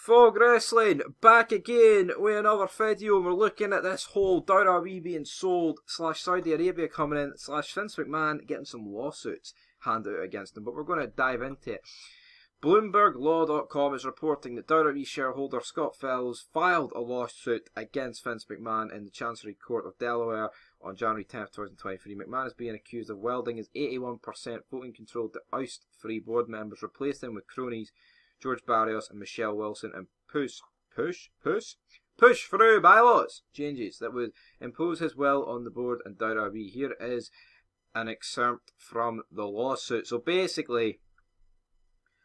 Fog Wrestling, back again with another video. We're looking at this whole WWE being sold, / Saudi Arabia coming in, / Vince McMahon getting some lawsuits handed out against him. But we're going to dive into it. BloombergLaw.com is reporting that WWE shareholder Scott Fellows filed a lawsuit against Vince McMahon in the Chancery Court of Delaware on January 10th, 2023. McMahon is being accused of wielding his 81% voting control to oust 3 board members, replace them with cronies George Barrios and Michelle Wilson, and push through bylaws changes that would impose his will on the board and WWE. Here is an excerpt from the lawsuit. So basically,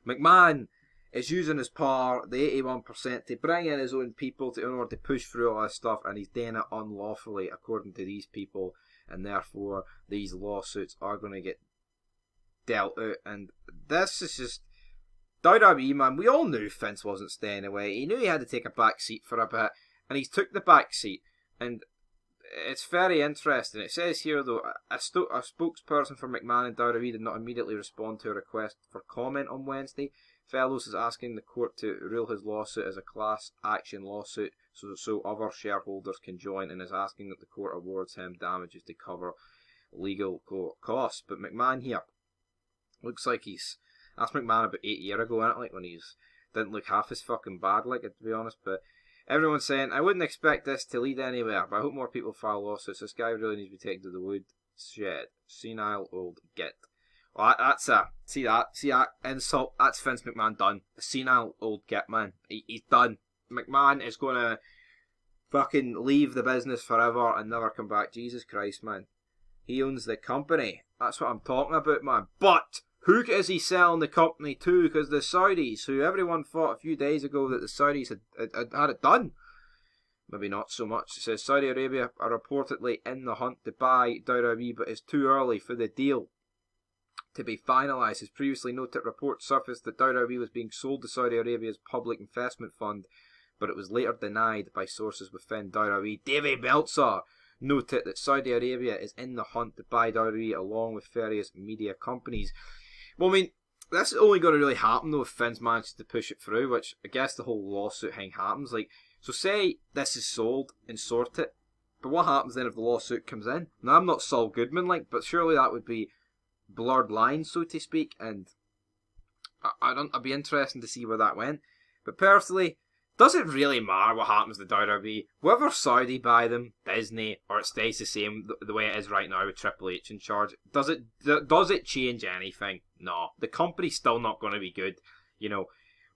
McMahon is using his power, the 81%, to bring in his own people in order to push through all this stuff, and he's doing it unlawfully according to these people, and therefore these lawsuits are going to get dealt out. And this is just WWE, man. We all knew Vince wasn't staying away. He knew he had to take a back seat for a bit, and he's took the back seat. And it's very interesting. It says here, though, a spokesperson for McMahon and WWE did not immediately respond to a request for comment on Wednesday. Fellows is asking the court to rule his lawsuit as a class action lawsuit so other shareholders can join, and is asking that the court awards him damages to cover legal costs. But McMahon here looks like he's... That's McMahon about 8 years ago, isn't it? Like when he's didn't look half as fucking bad, like it, to be honest. But everyone's saying, I wouldn't expect this to lead anywhere, but I hope more people file lawsuits. This guy really needs to be taken to the woodshed. Senile old git. Well, that's a see that insult. That's Vince McMahon done. A senile old git, man. He's done. McMahon is gonna fucking leave the business forever and never come back. Jesus Christ, man. He owns the company. That's what I'm talking about, man. But who is he selling the company to? Because the Saudis, who everyone thought a few days ago that the Saudis had it done. Maybe not so much. It says Saudi Arabia are reportedly in the hunt to buy WWE, but it's too early for the deal to be finalised. As previously noted, reports surfaced that WWE was being sold to Saudi Arabia's public investment fund, but it was later denied by sources within WWE. Davey Meltzer noted that Saudi Arabia is in the hunt to buy WWE along with various media companies. Well, I mean, this is only going to really happen though if Vince manages to push it through, which I guess the whole lawsuit thing happens. Like, so say this is sold and sort it, but what happens then if the lawsuit comes in? Now, I'm not Saul Goodman, like, but surely that would be blurred lines, so to speak, and I'd be interested to see where that went. But personally, does it really matter what happens to WWE? Whether Saudi buy them, Disney, or it stays the same the way it is right now with Triple H in charge, does it change anything? No. The company's still not going to be good. You know,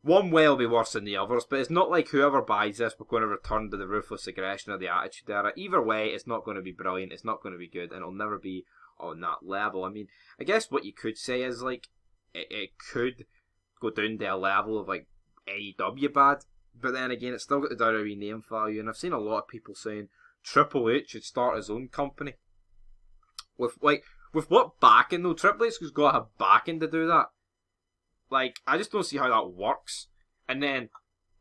one way will be worse than the others, but it's not like whoever buys this, we're going to return to the ruthless aggression of the Attitude Era. Either way, it's not going to be brilliant, it's not going to be good, and it'll never be on that level. I mean, I guess what you could say is, like, it could go down to a level of, like, AEW bad. But then again, it's still got the WWE name value, and I've seen a lot of people saying Triple H should start his own company. With what backing though? Triple H has got to have backing to do that. Like, I just don't see how that works. And then,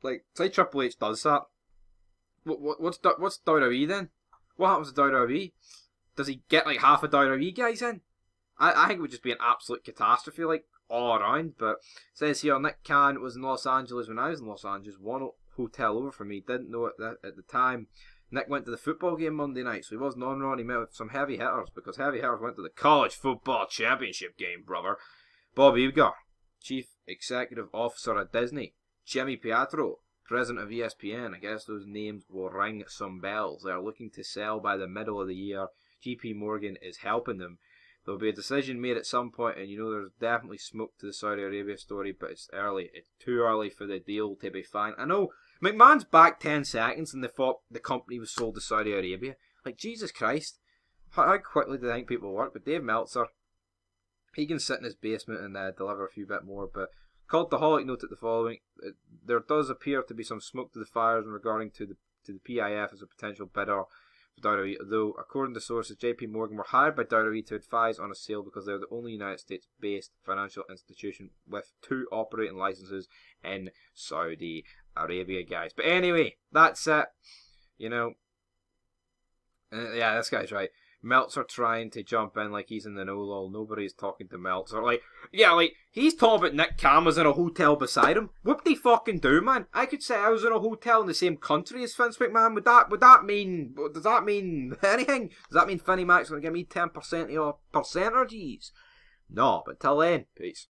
like, say Triple H does that. What's WWE then? What happens to WWE? Does he get like half of WWE guys in? I think it would just be an absolute catastrophe, like, all around. But it says here, Nick Khan was in Los Angeles when I was in Los Angeles, one hotel over from me. Didn't know it at the time. Nick went to the football game Monday night, so he wasn't on Raw. He met with some heavy hitters, because heavy hitters went to the College Football Championship game, brother. Bob Iger, Chief Executive Officer at Disney. Jimmy Pietro, President of ESPN. I guess those names will ring some bells. They're looking to sell by the middle of the year. JP Morgan is helping them. There'll be a decision made at some point, and you know there's definitely smoke to the Saudi Arabia story, but it's early. It's too early for the deal to be fine. I know McMahon's back 10 seconds and they thought the company was sold to Saudi Arabia. Like, Jesus Christ. How quickly do they think people work? But Dave Meltzer, he can sit in his basement and deliver a few bit more. But Cultaholic noted the following: there does appear to be some smoke to the fires regarding to the PIF as a potential bidder for WWE, though according to sources, JP Morgan were hired by WWE to advise on a sale because they're the only United States-based financial institution with 2 operating licenses in Saudi Arabia, guys. But anyway, that's it. You know, yeah, this guy's right. Meltzer trying to jump in like he's in the know-all. Nobody's talking to Meltzer. Like, yeah, like, he's talking about Nick Khan was in a hotel beside him. What do they fucking do, man? I could say I was in a hotel in the same country as Vince McMahon. Would that mean, does that mean anything? Does that mean Vinnie Mac's going to give me 10% of your percentages? No, but till then, peace.